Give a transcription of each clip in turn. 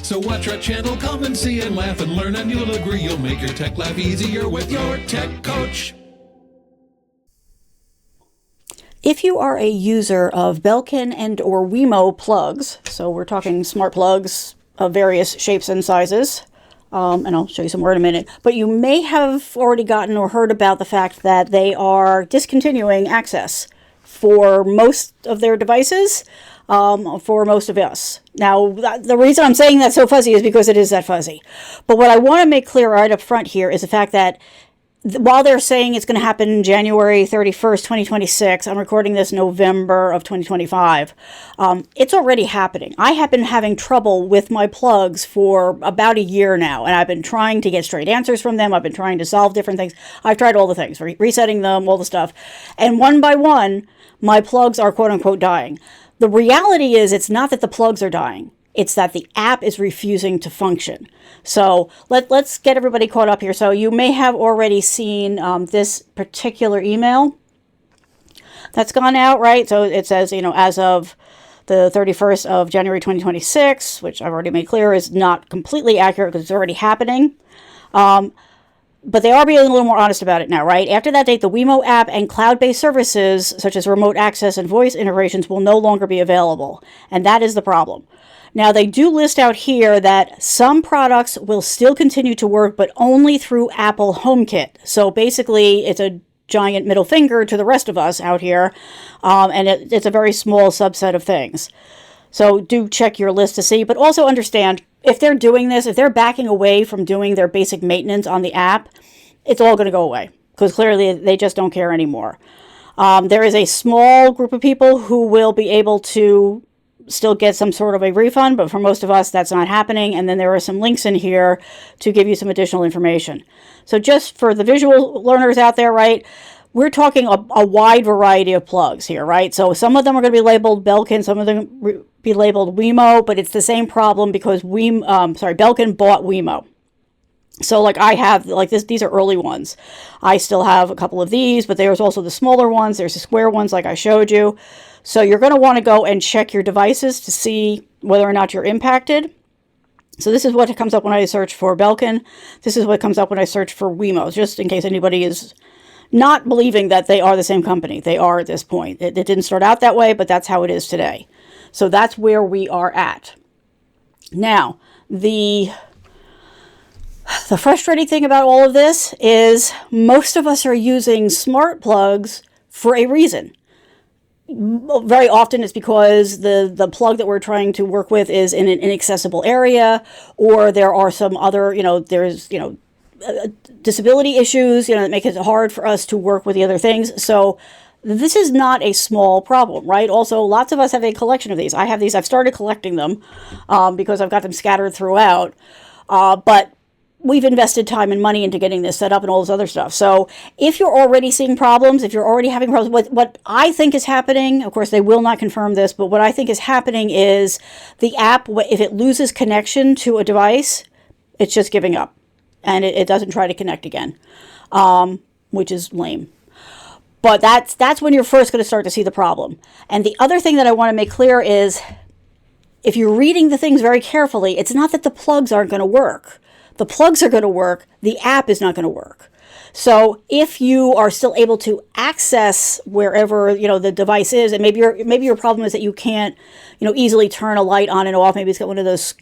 So watch our channel, come and see and laugh and learn, and you'll agree you'll make your tech life easier with your tech coach. If you are a user of Belkin and or Wemo plugs, so we're talking smart plugs of various shapes and sizes, and I'll show you some more in a minute, but you may have already gotten or heard about the fact that they are discontinuing access for most of their devices, for most of us. Now, the reason I'm saying that's so fuzzy is because it is that fuzzy. But what I want to make clear right up front here is the fact that while they're saying it's going to happen January 31st, 2026, I'm recording this November of 2025, it's already happening. I have been having trouble with my plugs for about a year now, and I've been trying to get straight answers from them. I've been trying to solve different things. I've tried all the things, resetting them, all the stuff. And one by one, my plugs are quote-unquote dying. The reality is it's not that the plugs are dying. It's that the app is refusing to function. So let's get everybody caught up here. So you may have already seen this particular email that's gone out, right? So it says, as of the 31st of January 2026, which I've already made clear is not completely accurate because it's already happening. But they are being a little more honest about it now, right? After that date, the Wemo app and cloud-based services, such as remote access and voice integrations, will no longer be available. And that is the problem. Now, they do list out here that some products will still continue to work, but only through Apple HomeKit. So basically, it's a giant middle finger to the rest of us out here, and it's a very small subset of things. So do check your list to see, but also understand, if they're doing this, if they're backing away from doing their basic maintenance on the app, it's all going to go away, because clearly they just don't care anymore. There is a small group of people who will be able to still get some sort of a refund, but for most of us, that's not happening. And then there are some links in here to give you some additional information. So just for the visual learners out there, right, we're talking a wide variety of plugs here, right? So some of them are going to be labeled Belkin, some of them be labeled Wemo, but it's the same problem because Belkin bought Wemo. So like I have, like these are early ones. I still have a couple of these, but there's also the smaller ones. There's the square ones like I showed you. So you're going to want to go and check your devices to see whether or not you're impacted. So this is what comes up when I search for Belkin. This is what comes up when I search for Wemo, just in case anybody is not believing that they are the same company. They are at this point. It didn't start out that way, but that's how it is today. So that's where we are at. Now, the frustrating thing about all of this is most of us are using smart plugs for a reason. Very often it's because the plug that we're trying to work with is in an inaccessible area, or there are some other, disability issues, that make it hard for us to work with the other things. So this is not a small problem, right? Also, lots of us have a collection of these. I have these. I've started collecting them because I've got them scattered throughout. But we've invested time and money into getting this set up and all this other stuff. So if you're already seeing problems, if you're already having problems, what I think is happening, of course, they will not confirm this, but what I think is happening is the app, if it loses connection to a device, it's just giving up. And it doesn't try to connect again, which is lame. But that's when you're first going to start to see the problem. And the other thing that I want to make clear is, if you're reading the things very carefully, it's not that the plugs aren't going to work. The plugs are going to work. The app is not going to work. So if you are still able to access wherever the device is, and maybe your problem is that you can't easily turn a light on and off. Maybe it's got one of those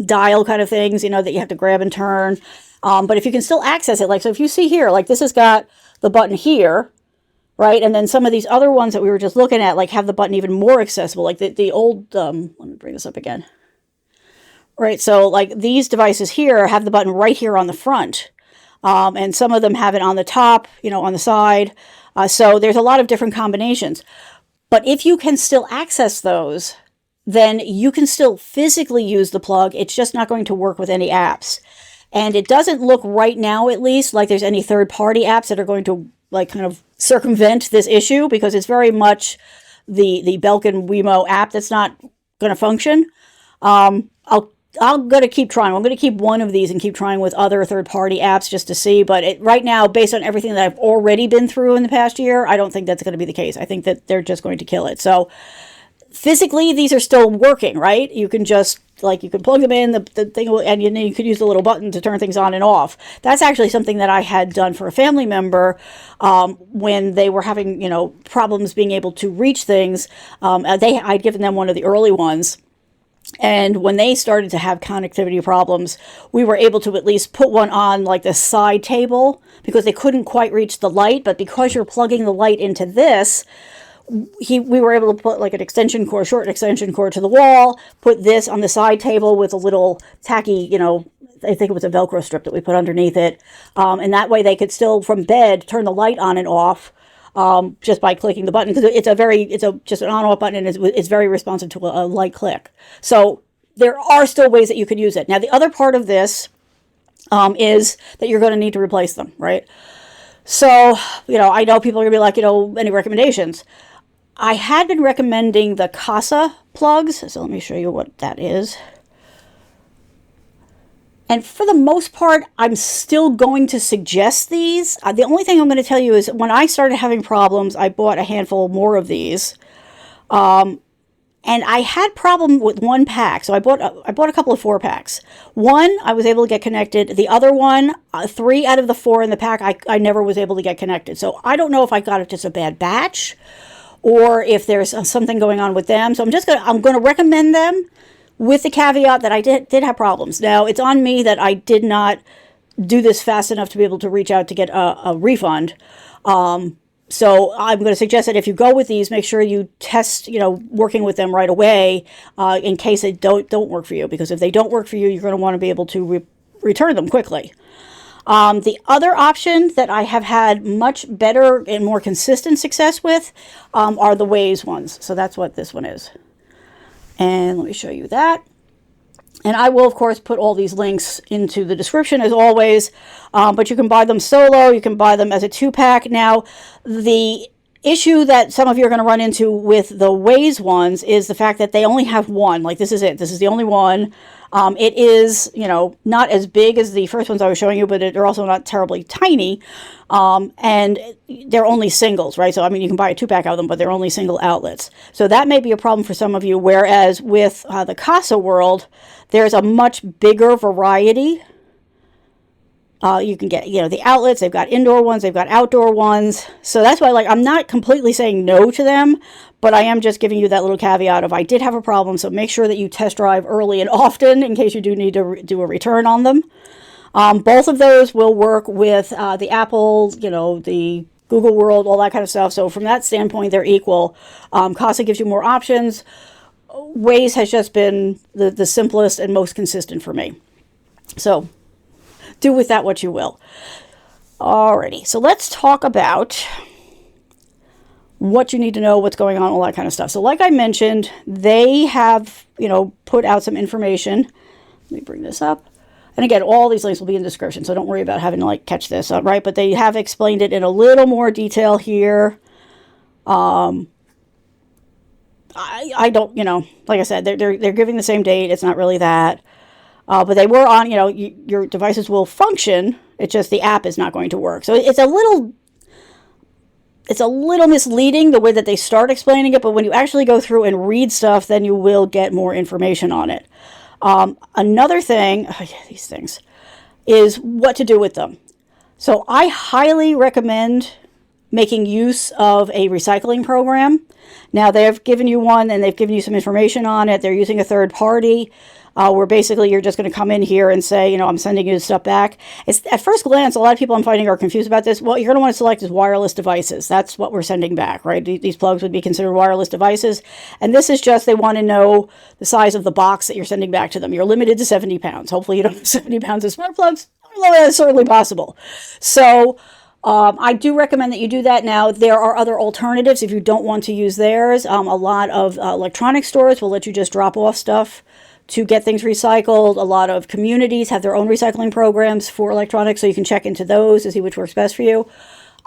dial kind of things that you have to grab and turn. But if you can still access it, so if you see here, this has got the button here, right? And then some of these other ones that we were just looking at, have the button even more accessible, like the old. Let me bring this up again. Right, so these devices here have the button right here on the front, and some of them have it on the top, on the side. So there's a lot of different combinations. But if you can still access those, then you can still physically use the plug. It's just not going to work with any apps. And it doesn't look right now, at least, like there's any third-party apps that are going to kind of circumvent this issue, because it's very much the Belkin Wemo app that's not going to function. I'm going to keep trying. I'm going to keep one of these and keep trying with other third-party apps just to see. But right now, based on everything that I've already been through in the past year, I don't think that's going to be the case. I think that they're just going to kill it. So physically, these are still working, right? You can just like you can plug them in, the thing, and you could use the little button to turn things on and off. That's actually something that I had done for a family member when they were having, problems being able to reach things. I'd given them one of the early ones. And when they started to have connectivity problems, we were able to at least put one on like the side table because they couldn't quite reach the light. But because you're plugging the light into this, we were able to put like an extension cord, short extension cord to the wall, put this on the side table with a little tacky, I think it was a Velcro strip that we put underneath it. And that way they could still, from bed, turn the light on and off just by clicking the button. Because it's just an on-off button, and it's very responsive to a light click. So there are still ways that you could use it. Now, the other part of this is that you're going to need to replace them, right? So, I know people are going to be like, any recommendations? I had been recommending the Casa plugs, so let me show you what that is. And for the most part, I'm still going to suggest these. The only thing I'm going to tell you is when I started having problems, I bought a handful more of these. And I had problem with one pack, so I bought a couple of 4-packs. One, I was able to get connected. The other one, 3 out of the 4 in the pack, I never was able to get connected. So I don't know if I got just a bad batch, or if there's something going on with them. So I'm going to recommend them with the caveat that I did have problems. Now, it's on me that I did not do this fast enough to be able to reach out to get a refund. So I'm going to suggest that if you go with these, make sure you test, working with them right away in case they don't work for you. Because if they don't work for you, you're going to want to be able to return them quickly. The other option that I have had much better and more consistent success with are the Waze ones. So that's what this one is. And let me show you that. And I will, of course, put all these links into the description as always. But you can buy them solo. You can buy them as a 2-pack. Now, the issue that some of you are going to run into with the Waze ones is the fact that they only have one. Like, this is it. This is the only one. It is, not as big as the first ones I was showing you, but they're also not terribly tiny. And they're only singles, right? So, you can buy a 2-pack of them, but they're only single outlets. So that may be a problem for some of you. Whereas with the Casa World, there's a much bigger variety. You can get, the outlets. They've got indoor ones. They've got outdoor ones. So that's why, I'm not completely saying no to them, but I am just giving you that little caveat of I did have a problem. So make sure that you test drive early and often in case you do need to do a return on them. Both of those will work with the Apple, the Google World, all that kind of stuff. So from that standpoint, they're equal. Casa gives you more options. Waze has just been the simplest and most consistent for me. So do with that what you will. Alrighty, so let's talk about what you need to know, what's going on, all that kind of stuff. So like I mentioned, they have, put out some information. Let me bring this up. And again, all these links will be in the description, so don't worry about having to catch this up, right? But they have explained it in a little more detail here. I don't, like I said, they're giving the same date. It's not really that. But they were on, your devices will function. It's just the app is not going to work. So it's a little misleading the way that they start explaining it. But when you actually go through and read stuff, then you will get more information on it. Another thing, these things, is what to do with them. So I highly recommend making use of a recycling program. Now, they've given you one and they've given you some information on it. They're using a third party. Where basically you're just going to come in here and say, I'm sending you stuff back. At first glance, a lot of people I'm finding are confused about this. Well, you're going to want to select as wireless devices. That's what we're sending back, right? These plugs would be considered wireless devices. And this is just, they want to know the size of the box that you're sending back to them. You're limited to 70 pounds. Hopefully you don't have 70 pounds of smart plugs. That's certainly possible. So I do recommend that you do that. Now, there are other alternatives if you don't want to use theirs. A lot of electronic stores will let you just drop off stuff to get things recycled. A lot of communities have their own recycling programs for electronics, so you can check into those to see which works best for you.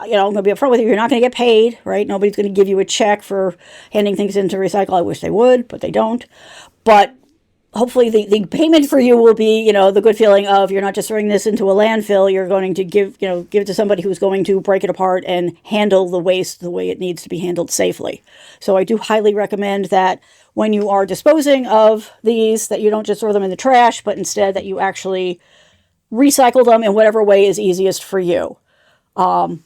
I'm going to be upfront with you. You're not going to get paid, right? Nobody's going to give you a check for handing things in to recycle. I wish they would, but they don't. But hopefully the payment for you will be, the good feeling of you're not just throwing this into a landfill. You're going to give it to somebody who's going to break it apart and handle the waste the way it needs to be handled safely. So I do highly recommend that when you are disposing of these, that you don't just throw them in the trash, but instead that you actually recycle them in whatever way is easiest for you. And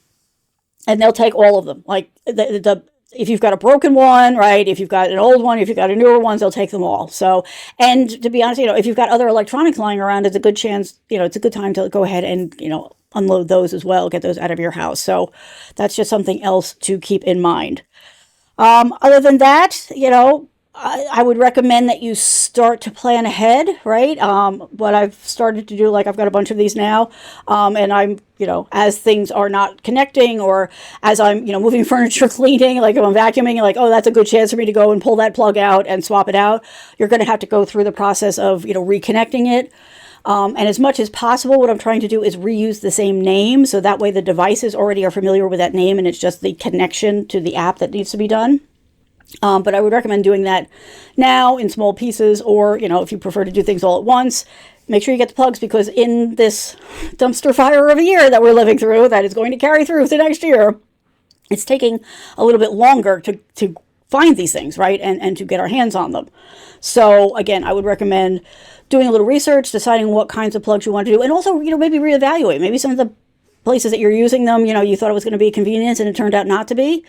they'll take all of them. Like if you've got a broken one, right? If you've got an old one, if you've got a newer one, they'll take them all. So, and to be honest, if you've got other electronics lying around, it's a good chance, it's a good time to go ahead and, unload those as well, get those out of your house. So that's just something else to keep in mind. Other than that, I would recommend that you start to plan ahead, right? What I've started to do, like I've got a bunch of these now, and I'm, as things are not connecting, or as I'm, moving furniture, cleaning, like if I'm vacuuming, like, oh, that's a good chance for me to go and pull that plug out and swap it out. You're going to have to go through the process of, reconnecting it. And as much as possible, what I'm trying to do is reuse the same name. So that way the devices already are familiar with that name, and it's just the connection to the app that needs to be done. But I would recommend doing that now in small pieces, or, if you prefer to do things all at once, make sure you get the plugs, because in this dumpster fire of a year that we're living through, that is going to carry through the next year, it's taking a little bit longer to find these things, right? And to get our hands on them. So again, I would recommend doing a little research, deciding what kinds of plugs you want to do, and also, maybe reevaluate. Maybe some of the places that you're using them, you thought it was going to be convenient and it turned out not to be.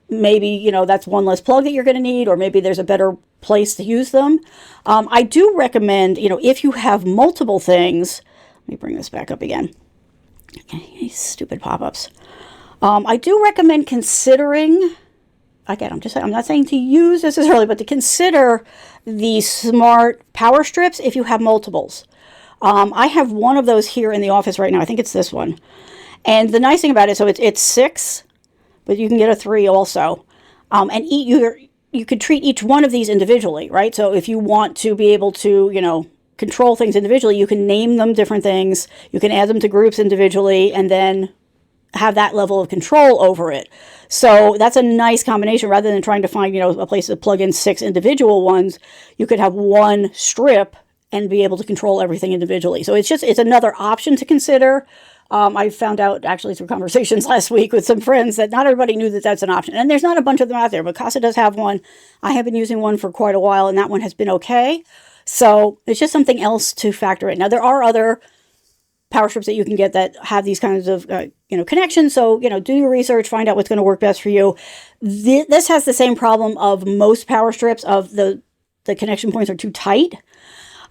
Maybe, that's one less plug that you're going to need, or maybe there's a better place to use them. I do recommend, if you have multiple things, let me bring this back up again. Okay, stupid pop-ups. I do recommend considering, again, I'm not saying to use necessarily, but to consider the smart power strips if you have multiples. I have one of those here in the office right now. I think it's this one. And the nice thing about it, so it's 6, but you can get a 3 also. And you could treat each one of these individually, right? So if you want to be able to, control things individually, you can name them different things. You can add them to groups individually, and then have that level of control over it. So that's a nice combination. Rather than trying to find, a place to plug in 6 individual ones, you could have one strip and be able to control everything individually. So it's another option to consider. I found out actually through conversations last week with some friends that not everybody knew that that's an option. And there's not a bunch of them out there, but Casa does have one. I have been using one for quite a while, and that one has been okay. So it's just something else to factor in. Now, there are other power strips that you can get that have these kinds of, connections. So, do your research, find out what's going to work best for you. This has the same problem of most power strips, of the connection points are too tight.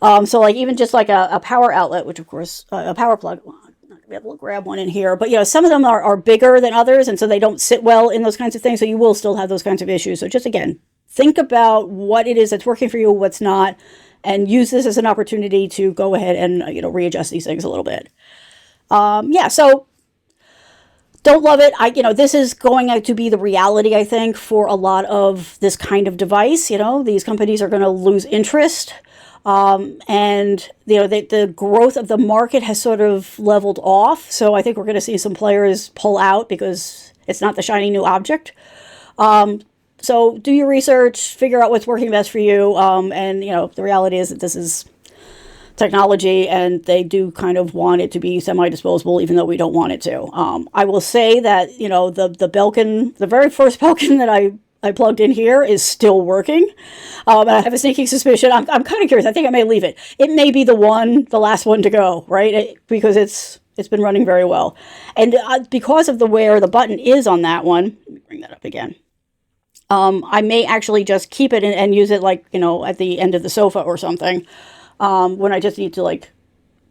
So like even just like a power outlet, which of course, a power plug, be able to grab one in here, but some of them are bigger than others, and so they don't sit well in those kinds of things, so you will still have those kinds of issues. So just again, think about what it is that's working for you, what's not, and use this as an opportunity to go ahead and readjust these things a little bit. So don't love it. This is going to be the reality, I think, for a lot of this kind of device. These companies are going to lose interest. And the growth of the market has sort of leveled off. So I think we're going to see some players pull out because it's not the shiny new object. So do your research, figure out what's working best for you. And the reality is that this is technology, and they do kind of want it to be semi-disposable, even though we don't want it to. I will say that, the Belkin, the very first Belkin that I plugged in here is still working. And I have a sneaking suspicion. I'm kind of curious. I think I may leave it. It may be the last one to go, right? Because it's been running very well. And because of where the button is on that one, let me bring that up again. I may actually just keep it and use it like, at the end of the sofa or something. When I just need to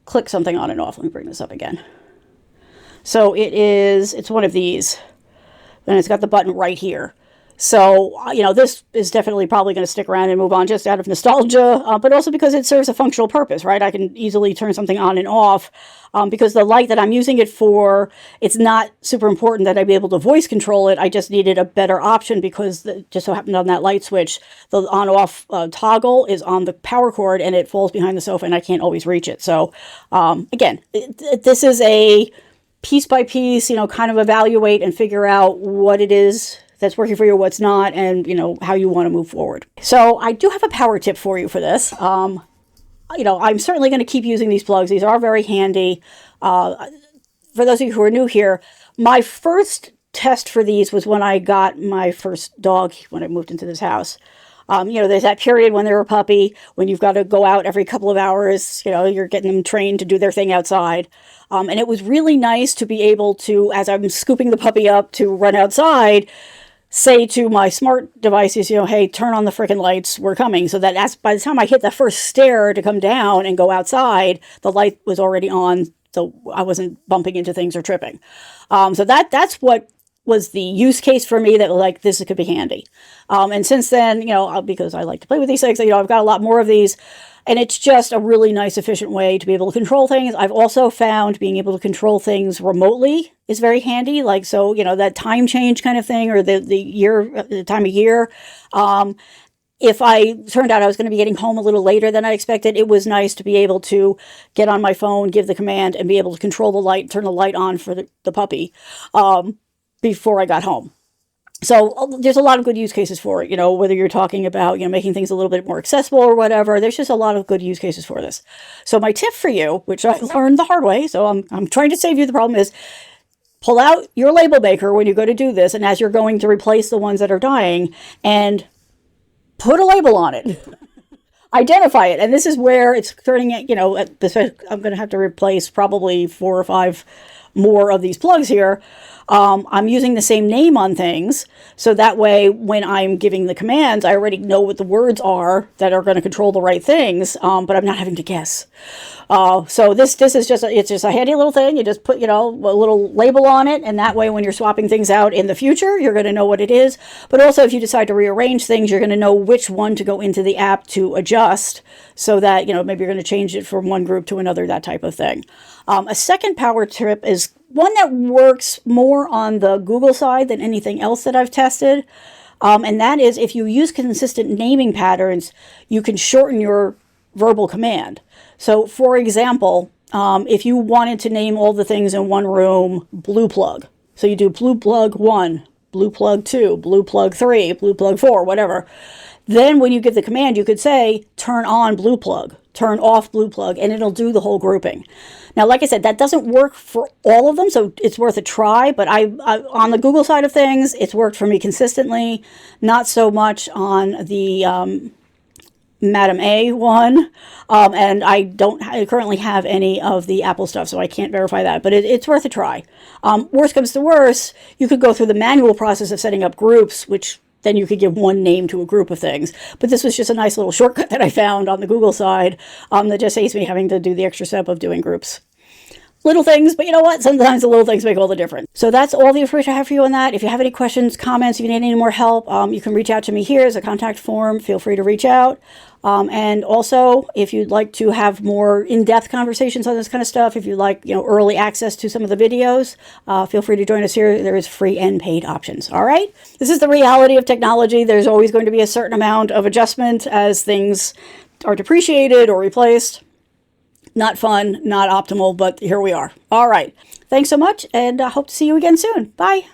click something on and off. Let me bring this up again. So it's one of these. And it's got the button right here. So, this is definitely probably going to stick around and move on just out of nostalgia, but also because it serves a functional purpose, right? I can easily turn something on and off because the light that I'm using it for, it's not super important that I be able to voice control it. I just needed a better option because just so happened on that light switch, the on-off toggle is on the power cord and it falls behind the sofa and I can't always reach it. So, again, this is a piece by piece, kind of evaluate and figure out what it is that's working for you, what's not, and how you want to move forward. So I do have a power tip for you for this. I'm certainly going to keep using these plugs. These are very handy. For those of you who are new here, my first test for these was when I got my first dog when I moved into this house. There's that period when they're a puppy, when you've got to go out every couple of hours, you're getting them trained to do their thing outside. And it was really nice to be able to, as I'm scooping the puppy up to run outside, say to my smart devices, hey, turn on the freaking lights, we're coming. So that by the time I hit the first stair to come down and go outside, the light was already on, so I wasn't bumping into things or tripping. So that's what was the use case for me, that like, this could be handy. And since then, because I like to play with these things, I've got a lot more of these. And it's just a really nice, efficient way to be able to control things. I've also found being able to control things remotely is very handy. Like, so, that time change kind of thing, or the time of year. If I turned out I was going to be getting home a little later than I expected, it was nice to be able to get on my phone, give the command, and be able to control the light, turn the light on for the puppy before I got home. So there's a lot of good use cases for it, whether you're talking about, making things a little bit more accessible or whatever. There's just a lot of good use cases for this. So my tip for you, which I learned the hard way, so I'm trying to save you the problem, is pull out your label maker when you go to do this, and as you're going to replace the ones that are dying, and put a label on it. Identify it. And this is where it's turning it, I'm going to have to replace probably 4 or 5 more of these plugs here. I'm using the same name on things, so that way when I'm giving the commands, I already know what the words are that are going to control the right things, but I'm not having to guess. So this is just a handy little thing. You just put, a little label on it, and that way when you're swapping things out in the future, you're going to know what it is. But also if you decide to rearrange things, you're going to know which one to go into the app to adjust, so that, maybe you're going to change it from one group to another, that type of thing. A second power trip is one that works more on the Google side than anything else that I've tested. And that is, if you use consistent naming patterns, you can shorten your verbal command. So for example, if you wanted to name all the things in one room blue plug, so you do blue plug 1, blue plug 2, blue plug 3, blue plug 4, whatever. Then when you give the command, you could say, turn on blue plug, turn off blue plug, and it'll do the whole grouping. Now, like I said, that doesn't work for all of them, so it's worth a try. But I on the Google side of things, it's worked for me consistently. Not so much on the Madam A one. And I currently have any of the Apple stuff, so I can't verify that. But it's worth a try. Worst comes to worst, you could go through the manual process of setting up groups, which then you could give one name to a group of things. But this was just a nice little shortcut that I found on the Google side that just saves me having to do the extra step of doing groups. Little things, but you know what? Sometimes the little things make all the difference. So that's all the information I have for you on that. If you have any questions, comments, if you need any more help, you can reach out to me here as a contact form. Feel free to reach out. And also, if you'd like to have more in-depth conversations on this kind of stuff, if you'd like, early access to some of the videos, feel free to join us here. There is free and paid options. All right. This is the reality of technology. There's always going to be a certain amount of adjustment as things are depreciated or replaced. Not fun, not optimal, but here we are. All right. Thanks so much, and I hope to see you again soon. Bye.